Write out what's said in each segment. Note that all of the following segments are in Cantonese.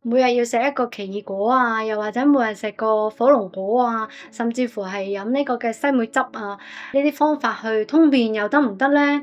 每日要食一個奇異果啊，又或者每日食個火龍果啊，甚至乎係飲呢個嘅西梅汁啊，呢啲方法去通便又得唔得咧？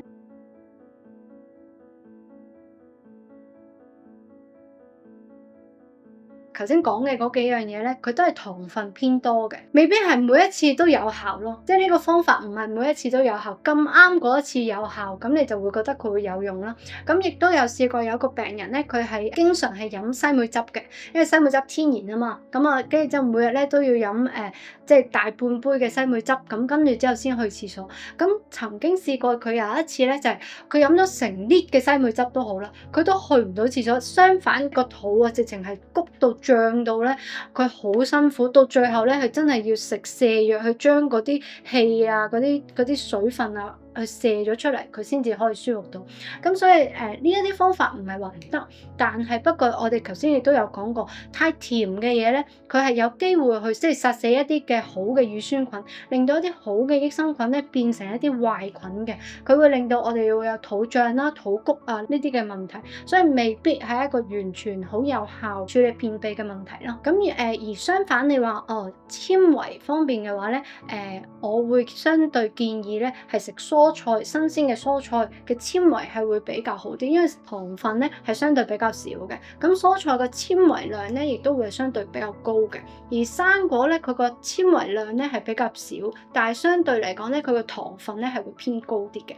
頭先講嘅嗰幾樣嘢咧，佢都係糖分偏多嘅，未必係每一次都有效咯。即係呢個方法唔係每一次都有效，咁啱嗰一次有效，咁你就會覺得佢會有用啦。咁亦都有試過有個病人咧，佢係經常係飲西梅汁嘅，因為西梅汁天然啊嘛。咁啊，跟住之後每日咧都要飲即係大半杯嘅西梅汁，咁跟住之後先去廁所。咁曾經試過佢有一次咧，就係佢飲咗成 lit 嘅西梅汁都好啦，佢都去唔到廁所，相反個肚啊，直情係谷到脹到咧，佢好辛苦，到最後咧，佢真係要食瀉藥去將嗰啲氣啊、嗰啲水分啊，去瀉咗出嚟，佢先至可以舒服到。咁所以呢一啲方法唔係話唔得，但係不過我哋頭先亦都有講過，太甜嘅嘢咧，佢係有機會去即係殺死一啲嘅好嘅乳酸菌，令到一啲好嘅益生菌咧變成一啲壞菌嘅，佢會令到我哋會有肚脹啦、肚谷啊呢啲嘅問題，所以未必係一個完全好有效處理便秘嘅問題咯。咁而相反，你話纖維方面嘅話咧，我會相對建議咧係食蔬菜，新鮮嘅蔬菜嘅纖維係會比較好啲，因為糖分咧係相對比較少嘅。咁蔬菜嘅纖維量咧亦都會相對比較高嘅，而生果咧佢個纖維量咧係比較少，但係相對嚟講咧佢個糖分咧係會偏高啲嘅。